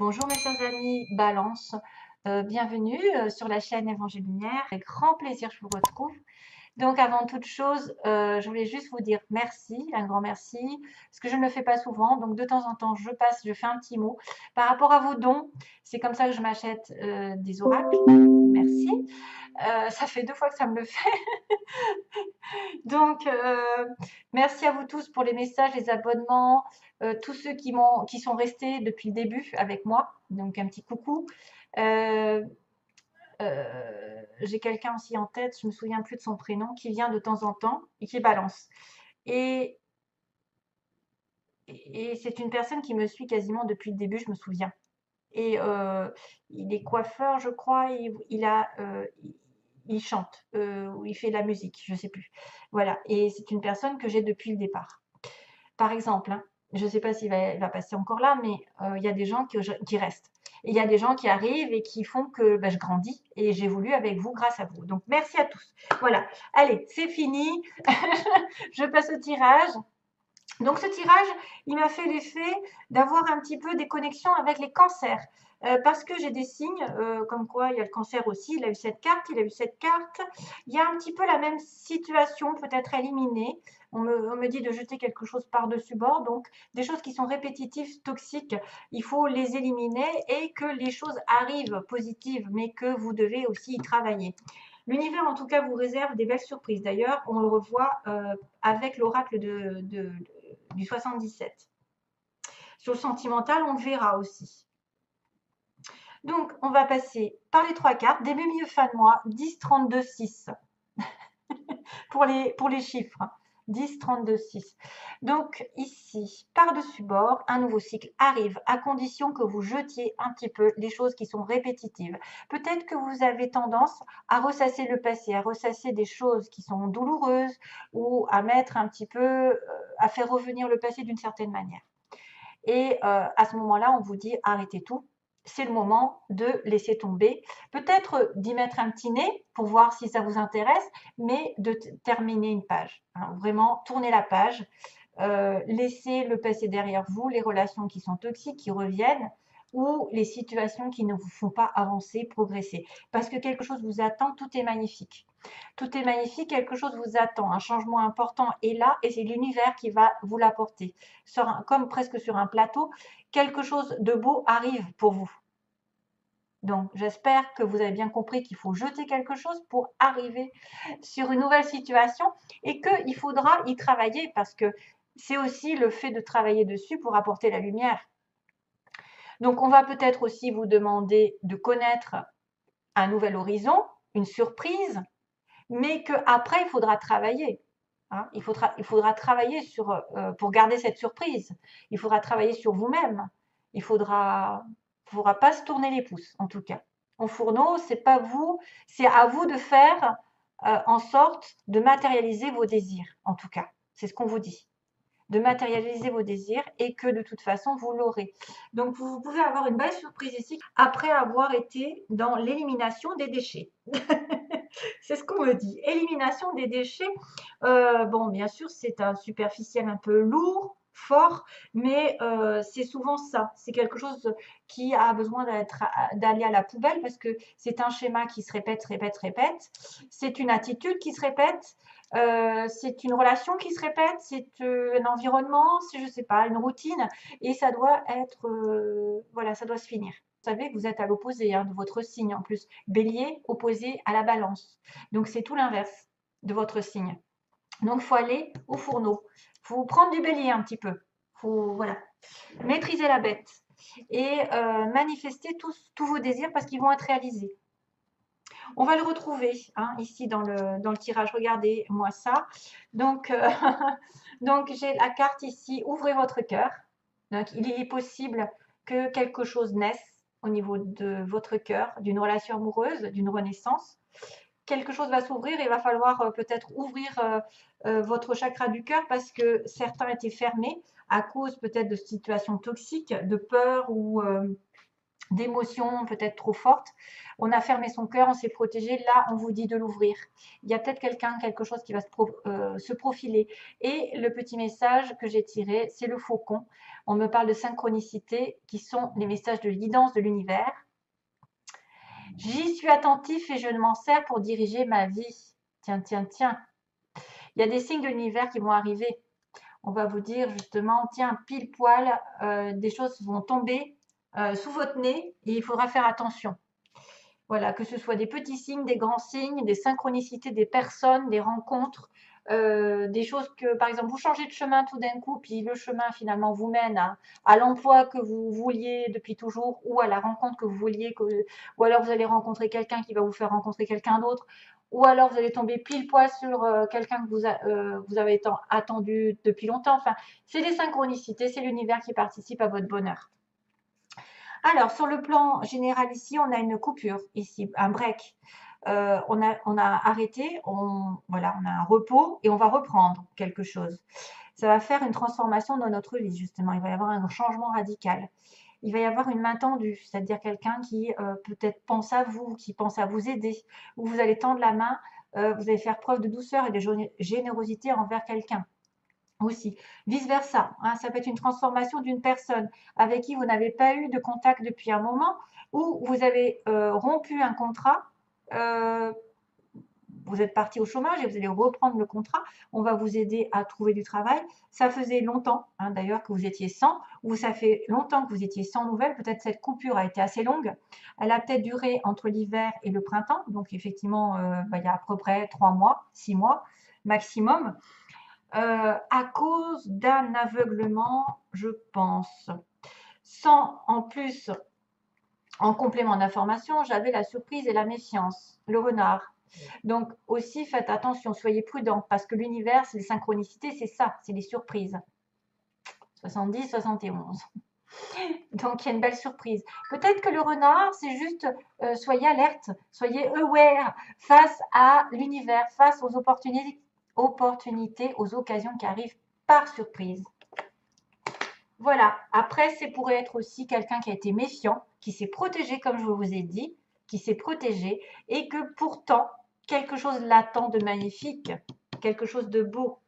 Bonjour mes chers amis Balance, bienvenue sur la chaîne Évangile Lumière. Avec grand plaisir je vous retrouve. Donc avant toute chose, je voulais juste vous dire merci, un grand merci, parce que je ne le fais pas souvent. Donc de temps en temps, je fais un petit mot. Par rapport à vos dons, c'est comme ça que je m'achète des oracles. Merci. Ça fait 2 fois que ça me le fait. Donc, merci à vous tous pour les messages, les abonnements, tous ceux qui sont restés depuis le début avec moi. Donc, un petit coucou. Euh, j'ai quelqu'un aussi en tête, je me souviens plus de son prénom, qui vient de temps en temps et qui balance. Et, et c'est une personne qui me suit quasiment depuis le début, je me souviens. Et il est coiffeur, je crois, il chante, ou il fait de la musique, je sais plus. Voilà, et c'est une personne que j'ai depuis le départ. Par exemple, hein, je ne sais pas s'il va passer encore là, mais il y a des gens qui restent. Et il y a des gens qui arrivent et qui font que je grandis et j'évolue avec vous grâce à vous. Donc merci à tous. Voilà, allez, c'est fini. Je passe au tirage. Donc ce tirage, il m'a fait l'effet d'avoir un petit peu des connexions avec les cancers. Parce que j'ai des signes, comme quoi il y a le cancer aussi, il a eu cette carte, il a eu cette carte. Il y a un petit peu la même situation, peut-être éliminée. On me dit de jeter quelque chose par-dessus bord, donc des choses qui sont répétitives, toxiques, il faut les éliminer et que les choses arrivent positives, mais que vous devez aussi y travailler. L'univers, en tout cas, vous réserve des belles surprises. D'ailleurs, on le revoit avec l'oracle du 77. Sur le sentimental, on le verra aussi. Donc, on va passer par les 3 cartes. Début, milieu, fin de mois, 10, 32, 6. pour les chiffres. 10, 32, 6. Donc ici, par-dessus bord, un nouveau cycle arrive à condition que vous jetiez un petit peu les choses qui sont répétitives. Peut-être que vous avez tendance à ressasser le passé, à ressasser des choses qui sont douloureuses ou à mettre un petit peu, à faire revenir le passé d'une certaine manière. Et à ce moment-là, on vous dit arrêtez tout. C'est le moment de laisser tomber. Peut-être d'y mettre un petit nez pour voir si ça vous intéresse, mais de terminer une page. Hein, vraiment, tournez la page. Laissez le passé derrière vous, les relations qui sont toxiques, qui reviennent, ou les situations qui ne vous font pas avancer, progresser. Parce que quelque chose vous attend, tout est magnifique. Tout est magnifique, quelque chose vous attend, un changement important est là et c'est l'univers qui va vous l'apporter. Comme presque sur un plateau, quelque chose de beau arrive pour vous. Donc, j'espère que vous avez bien compris qu'il faut jeter quelque chose pour arriver sur une nouvelle situation et qu'il faudra y travailler parce que c'est aussi le fait de travailler dessus pour apporter la lumière. Donc, on va peut-être aussi vous demander de connaître un nouvel horizon, une surprise, mais qu'après, il faudra travailler. Hein, il faudra travailler pour garder cette surprise. Il faudra travailler sur vous-même. Il ne faudra pas se tourner les pouces, en tout cas. En fourneau, c'est pas vous, c'est à vous de faire en sorte de matérialiser vos désirs, en tout cas. C'est ce qu'on vous dit. De matérialiser vos désirs et que de toute façon, vous l'aurez. Donc, vous pouvez avoir une belle surprise ici après avoir été dans l'élimination des déchets. C'est ce qu'on me dit. Élimination des déchets. Bon, bien sûr, c'est un superficiel un peu lourd, fort, mais c'est souvent ça. C'est quelque chose qui a besoin d'aller à la poubelle parce que c'est un schéma qui se répète, répète, répète. C'est une attitude qui se répète. C'est une relation qui se répète, c'est un environnement, c'est, je sais pas, une routine, et ça doit être, voilà, ça doit se finir. Vous savez que vous êtes à l'opposé hein, de votre signe en plus. Bélier opposé à la balance. Donc c'est tout l'inverse de votre signe. Donc il faut aller au fourneau. Il faut prendre du bélier un petit peu. Faut voilà, maîtriser la bête et manifester tous vos désirs parce qu'ils vont être réalisés. On va le retrouver hein, ici dans le tirage. Regardez-moi ça. Donc, donc j'ai la carte ici. Ouvrez votre cœur. Donc, il est possible que quelque chose naisse au niveau de votre cœur, d'une relation amoureuse, d'une renaissance. Quelque chose va s'ouvrir et il va falloir peut-être ouvrir votre chakra du cœur parce que certains étaient fermés à cause peut-être de situations toxiques, de peur ou d'émotions peut-être trop fortes. On a fermé son cœur, on s'est protégé. Là, on vous dit de l'ouvrir. Il y a peut-être quelqu'un, quelque chose qui va se profiler. Et le petit message que j'ai tiré, c'est le faucon. On me parle de synchronicité, qui sont les messages de guidance de l'univers. J'y suis attentif et je m'en sers pour diriger ma vie. Tiens, tiens, tiens. Il y a des signes de l'univers qui vont arriver. On va vous dire justement, tiens, pile poil, des choses vont tomber sous votre nez et il faudra faire attention. Voilà, que ce soit des petits signes, des grands signes, des synchronicités des personnes, des rencontres, des choses que, par exemple, vous changez de chemin tout d'un coup, puis le chemin finalement vous mène à l'emploi que vous vouliez depuis toujours ou à la rencontre que vous vouliez, ou alors vous allez rencontrer quelqu'un qui va vous faire rencontrer quelqu'un d'autre, ou alors vous allez tomber pile poil sur quelqu'un que vous avez attendu depuis longtemps. Enfin, c'est des synchronicités, c'est l'univers qui participe à votre bonheur. Alors, sur le plan général, ici, on a une coupure, ici, un break. On a arrêté, voilà, on a un repos et on va reprendre quelque chose. Ça va faire une transformation dans notre vie, justement. Il va y avoir un changement radical. Il va y avoir une main tendue, c'est-à-dire quelqu'un qui peut-être pense à vous, qui pense à vous aider, ou vous allez tendre la main, vous allez faire preuve de douceur et de générosité envers quelqu'un aussi. Vice-versa, hein, ça peut être une transformation d'une personne avec qui vous n'avez pas eu de contact depuis un moment, ou vous avez rompu un contrat, vous êtes parti au chômage et vous allez reprendre le contrat, on va vous aider à trouver du travail. Ça faisait longtemps, hein, d'ailleurs, que vous étiez sans, ou ça fait longtemps que vous étiez sans nouvelles, peut-être cette coupure a été assez longue, elle a peut-être duré entre l'hiver et le printemps, donc effectivement, il y a à peu près 3 mois, 6 mois maximum. À cause d'un aveuglement, je pense. Sans, en plus, en complément d'information, j'avais la surprise et la méfiance, le renard. Donc aussi, faites attention, soyez prudents, parce que l'univers, c'est les synchronicités, c'est ça, c'est les surprises. 70, 71. Donc il y a une belle surprise. Peut-être que le renard, c'est juste, soyez alerte, soyez aware face à l'univers, face aux opportunités, aux occasions qui arrivent par surprise. Voilà. Après, c'est pourrait être aussi quelqu'un qui a été méfiant, qui s'est protégé, comme je vous ai dit, qui s'est protégé, et que pourtant, quelque chose l'attend de magnifique, quelque chose de beau.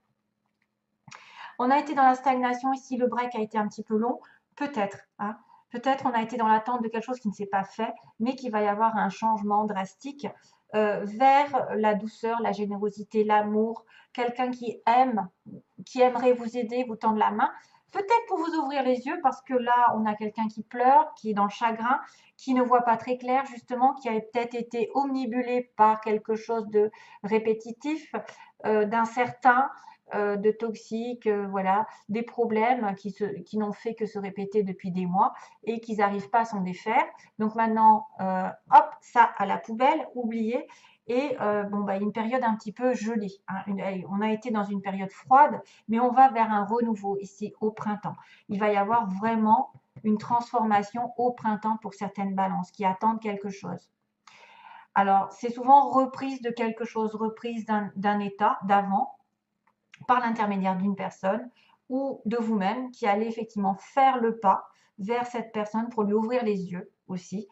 On a été dans la stagnation ici, le break a été un petit peu long, peut-être. Hein. Peut-être on a été dans l'attente de quelque chose qui ne s'est pas fait, mais qu'il va y avoir un changement drastique vers la douceur, la générosité, l'amour, quelqu'un qui aime, qui aimerait vous aider, vous tendre la main, peut-être pour vous ouvrir les yeux, parce que là, on a quelqu'un qui pleure, qui est dans le chagrin, qui ne voit pas très clair, justement, qui a peut-être été omnibulé par quelque chose de répétitif, d'incertain, de toxique, voilà, des problèmes qui n'ont fait que se répéter depuis des mois et qu'ils n'arrivent pas à s'en défaire. Donc maintenant, hop, ça à la poubelle, oublié. Et bon, bah, une période un petit peu gelée. Hein. On a été dans une période froide, mais on va vers un renouveau ici au printemps. Il va y avoir vraiment une transformation au printemps pour certaines balances qui attendent quelque chose. Alors, c'est souvent reprise de quelque chose, reprise d'un état d'avant, par l'intermédiaire d'une personne ou de vous-même qui allez effectivement faire le pas vers cette personne pour lui ouvrir les yeux aussi.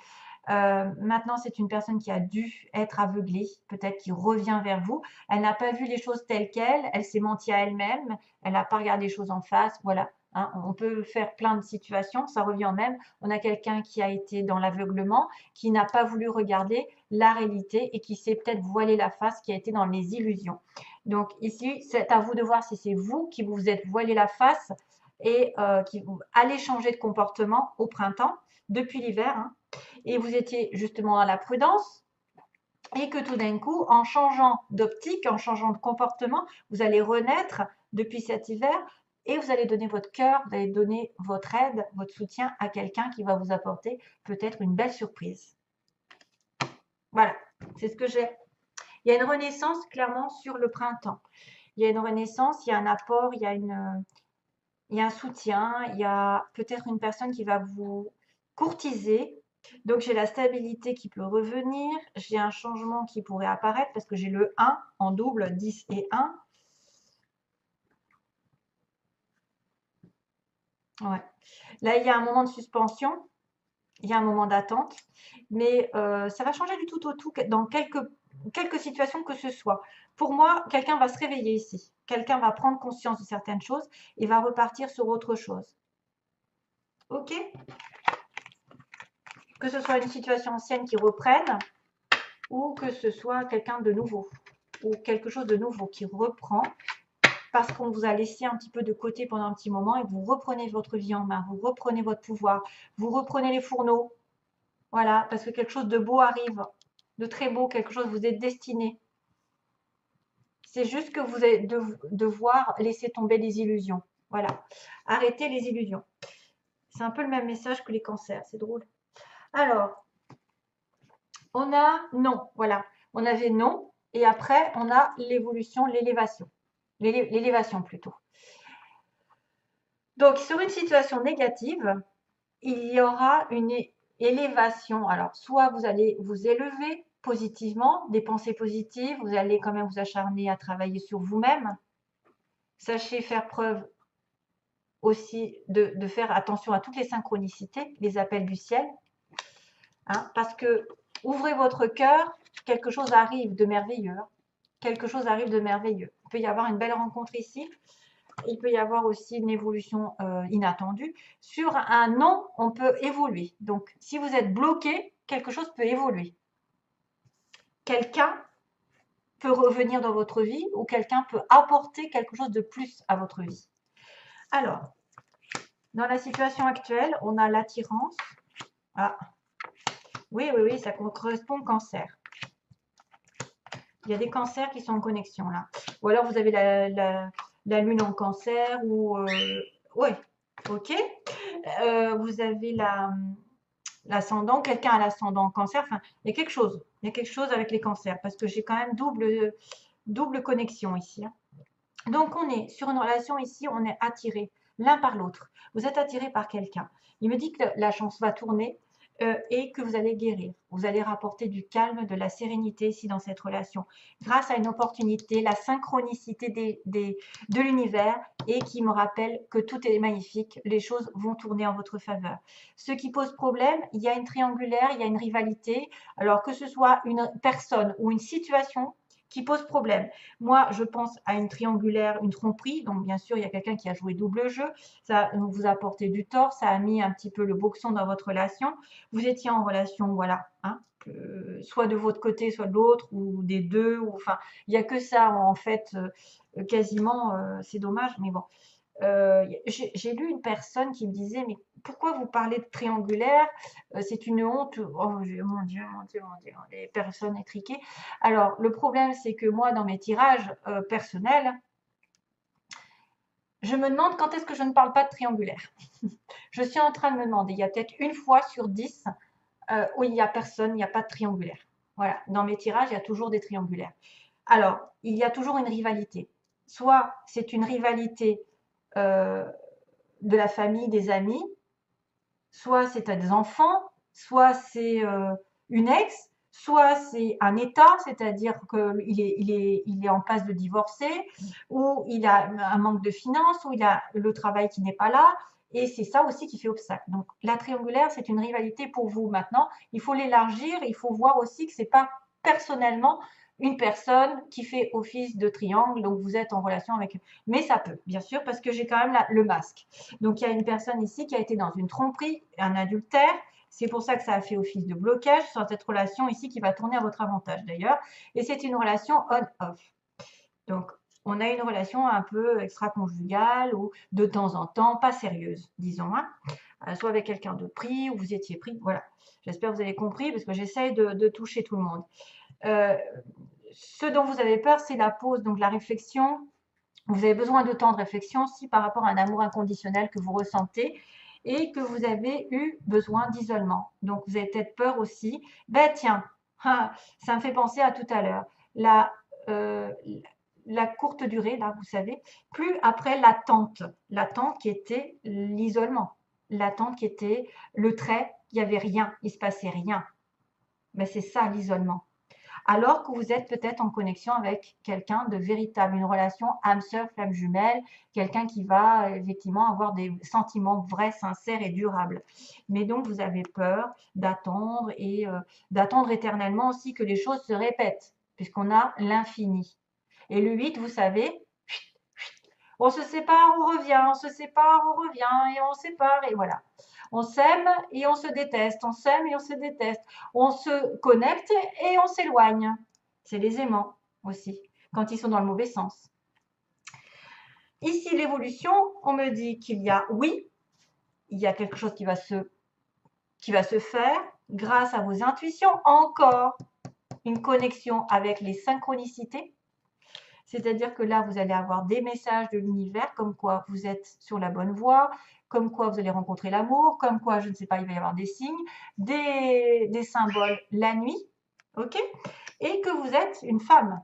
Maintenant, c'est une personne qui a dû être aveuglée, peut-être qui revient vers vous. Elle n'a pas vu les choses telles quelles, elle s'est menti à elle-même, elle n'a pas regardé les choses en face. Voilà, hein, on peut faire plein de situations, ça revient au même. On a quelqu'un qui a été dans l'aveuglement, qui n'a pas voulu regarder la réalité et qui s'est peut-être voilé la face, qui a été dans les illusions. Donc ici, c'est à vous de voir si c'est vous qui vous êtes voilé la face et qui allez changer de comportement au printemps, depuis l'hiver, hein, et vous étiez justement dans la prudence, et que tout d'un coup, en changeant d'optique, en changeant de comportement, vous allez renaître depuis cet hiver et vous allez donner votre cœur, vous allez donner votre aide, votre soutien à quelqu'un qui va vous apporter peut-être une belle surprise. Voilà, c'est ce que j'ai. Il y a une renaissance clairement sur le printemps. Il y a une renaissance, il y a un apport, il y a un soutien, il y a peut-être une personne qui va vous courtiser. Donc j'ai la stabilité qui peut revenir, j'ai un changement qui pourrait apparaître parce que j'ai le 1 en double, 10 et 1. Ouais. Là, il y a un moment de suspension il y a un moment d'attente, mais ça va changer du tout au tout dans quelques situations que ce soit. Pour moi, quelqu'un va se réveiller ici. Quelqu'un va prendre conscience de certaines choses et va repartir sur autre chose. Ok? Que ce soit une situation ancienne qui reprenne ou que ce soit quelqu'un de nouveau ou quelque chose de nouveau qui reprend parce qu'on vous a laissé un petit peu de côté pendant un petit moment et vous reprenez votre vie en main, vous reprenez votre pouvoir, vous reprenez les fourneaux. Voilà, parce que quelque chose de beau arrive, de très beau, quelque chose vous êtes destiné. C'est juste que vous allez devoir laisser tomber les illusions. Voilà, arrêtez les illusions. C'est un peu le même message que les cancers, c'est drôle. Alors, on a non, voilà. On avait non, et après, on a l'évolution, l'élévation. L'élévation plutôt. Donc, sur une situation négative, il y aura une élévation. Alors, soit vous allez vous élever positivement, des pensées positives, vous allez quand même vous acharner à travailler sur vous-même. Sachez faire preuve aussi de faire attention à toutes les synchronicités, les appels du ciel, hein, parce que ouvrez votre cœur, quelque chose arrive de merveilleux. Quelque chose arrive de merveilleux. Il peut y avoir une belle rencontre ici. Il peut y avoir aussi une évolution inattendue. Sur un non, on peut évoluer. Donc, si vous êtes bloqué, quelque chose peut évoluer. Quelqu'un peut revenir dans votre vie ou quelqu'un peut apporter quelque chose de plus à votre vie. Alors, dans la situation actuelle, on a l'attirance. Ah, oui, ça correspond au cancer. Il y a des cancers qui sont en connexion là. Ou alors vous avez la lune en cancer ou ouais, ok. Vous avez l'ascendant, quelqu'un a l'ascendant en cancer. Enfin, il y a quelque chose. Il y a quelque chose avec les cancers parce que j'ai quand même double connexion ici, hein. Donc on est sur une relation ici, on est attiré l'un par l'autre. Vous êtes attiré par quelqu'un. Il me dit que la chance va tourner et que vous allez guérir. Vous allez rapporter du calme, de la sérénité ici dans cette relation, grâce à une opportunité, la synchronicité de l'univers et qui me rappelle que tout est magnifique, les choses vont tourner en votre faveur. Ce qui pose problème, il y a une triangulaire, il y a une rivalité, alors que ce soit une personne ou une situation qui pose problème. Moi, je pense à une triangulaire, une tromperie. Donc, bien sûr, il y a quelqu'un qui a joué double jeu. Ça vous a apporté du tort. Ça a mis un petit peu le boxon dans votre relation. Vous étiez en relation, voilà, hein, soit de votre côté, soit de l'autre, ou des deux. Ou, enfin, il n'y a que ça, en fait, quasiment. C'est dommage, mais bon. J'ai lu une personne qui me disait, mais pourquoi vous parlez de triangulaire? C'est une honte. Oh mon Dieu, mon Dieu, les personnes étriquées. Alors, le problème, c'est que moi, dans mes tirages personnels, je me demande quand est-ce que je ne parle pas de triangulaire. Je suis en train de me demander, il y a peut-être une fois sur 10 où il n'y a personne, il n'y a pas de triangulaire. Voilà, dans mes tirages, il y a toujours des triangulaires. Alors, il y a toujours une rivalité. Soit c'est une rivalité de la famille, des amis, soit c'est des enfants, soit c'est une ex, soit c'est un état, c'est-à-dire qu'il est en passe de divorcer, ou il a un manque de finances, ou il a le travail qui n'est pas là, et c'est ça aussi qui fait obstacle. Donc la triangulaire, c'est une rivalité pour vous maintenant. Il faut l'élargir, il faut voir aussi que c'est pas personnellement une personne qui fait office de triangle, donc vous êtes en relation avec. Mais ça peut, bien sûr, parce que j'ai quand même le masque. Donc il y a une personne ici qui a été dans une tromperie, un adultère. C'est pour ça que ça a fait office de blocage sur cette relation ici qui va tourner à votre avantage d'ailleurs. Et c'est une relation on-off. Donc on a une relation un peu extra-conjugale ou de temps en temps pas sérieuse, disons, hein. Soit avec quelqu'un de pris ou vous étiez pris. Voilà. J'espère que vous avez compris parce que j'essaye de toucher tout le monde. Ce dont vous avez peur, c'est la pause, donc la réflexion. Vous avez besoin de temps de réflexion aussi par rapport à un amour inconditionnel que vous ressentez et que vous avez eu besoin d'isolement. Donc, vous avez peut-être peur aussi. Ben tiens, ça me fait penser à tout à l'heure. Euh, la courte durée, là, vous savez, plus après l'attente. L'attente qui était l'isolement. L'attente qui était le trait, il n'y avait rien, il ne se passait rien. Ben, c'est ça l'isolement. alors que vous êtes peut-être en connexion avec quelqu'un de véritable, une relation âme sœur, flamme jumelle, quelqu'un qui va effectivement avoir des sentiments vrais, sincères et durables. Mais donc, vous avez peur d'attendre et d'attendre éternellement aussi que les choses se répètent, puisqu'on a l'infini. Et le 8, vous savez, on se sépare, on revient, on se sépare, on revient, et on se sépare, et voilà. On s'aime et on se déteste, on s'aime et on se déteste. On se connecte et on s'éloigne. C'est les aimants aussi, quand ils sont dans le mauvais sens. Ici, l'évolution, on me dit qu'il y a, oui, il y a quelque chose qui va se faire grâce à vos intuitions. Encore une connexion avec les synchronicités. C'est-à-dire que là, vous allez avoir des messages de l'univers, comme quoi vous êtes sur la bonne voie, comme quoi vous allez rencontrer l'amour, comme quoi, je ne sais pas, il va y avoir des signes, des symboles la nuit, ok? Et que vous êtes une femme,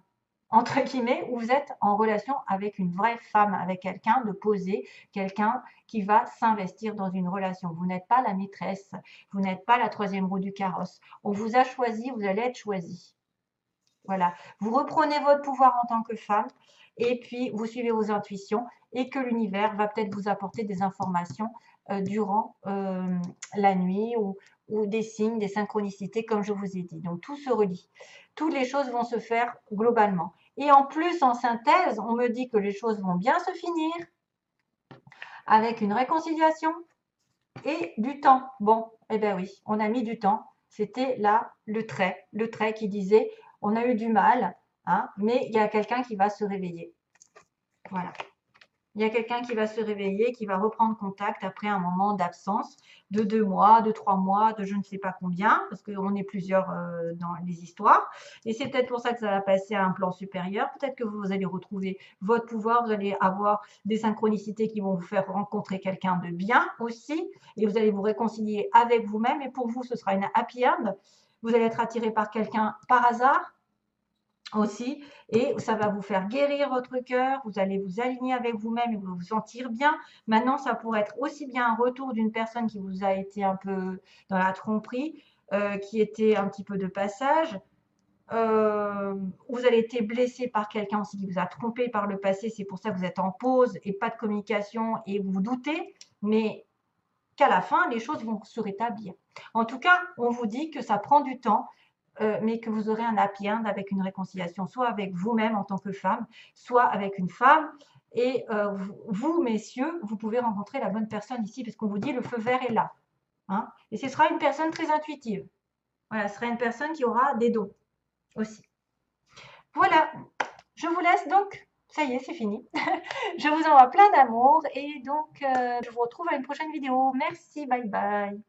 entre guillemets, ou vous êtes en relation avec une vraie femme, avec quelqu'un de posé, quelqu'un qui va s'investir dans une relation. Vous n'êtes pas la maîtresse, vous n'êtes pas la troisième roue du carrosse. On vous a choisi, vous allez être choisi. Voilà, vous reprenez votre pouvoir en tant que femme et puis vous suivez vos intuitions et que l'univers va peut-être vous apporter des informations durant la nuit ou des signes, des synchronicités comme je vous ai dit. Donc tout se relie. Toutes les choses vont se faire globalement. Et en plus, en synthèse, on me dit que les choses vont bien se finir avec une réconciliation et du temps. Bon, eh bien oui, on a mis du temps. C'était là le trait qui disait on a eu du mal, hein, mais il y a quelqu'un qui va se réveiller. Voilà. Il y a quelqu'un qui va se réveiller, qui va reprendre contact après un moment d'absence de 2 mois, de 3 mois, de je ne sais pas combien, parce qu'on est plusieurs dans les histoires. Et c'est peut-être pour ça que ça va passer à un plan supérieur. Peut-être que vous allez retrouver votre pouvoir, vous allez avoir des synchronicités qui vont vous faire rencontrer quelqu'un de bien aussi, et vous allez vous réconcilier avec vous-même. Et pour vous, ce sera une happy end. Vous allez être attiré par quelqu'un par hasard aussi, et ça va vous faire guérir votre cœur, vous allez vous aligner avec vous-même et vous vous sentir bien. Maintenant, ça pourrait être aussi bien un retour d'une personne qui vous a été un peu dans la tromperie, qui était un petit peu de passage. Vous avez été blessé par quelqu'un aussi qui vous a trompé par le passé, c'est pour ça que vous êtes en pause et pas de communication et vous vous doutez, mais qu'à la fin, les choses vont se rétablir. En tout cas, on vous dit que ça prend du temps, mais que vous aurez un happy end avec une réconciliation, soit avec vous-même en tant que femme, soit avec une femme. Et vous, messieurs, vous pouvez rencontrer la bonne personne ici, parce qu'on vous dit le feu vert est là. Hein, et ce sera une personne très intuitive. Voilà, ce sera une personne qui aura des dons aussi. Voilà, je vous laisse donc. Ça y est, c'est fini. Je vous envoie plein d'amour et donc je vous retrouve à une prochaine vidéo. Merci, bye bye.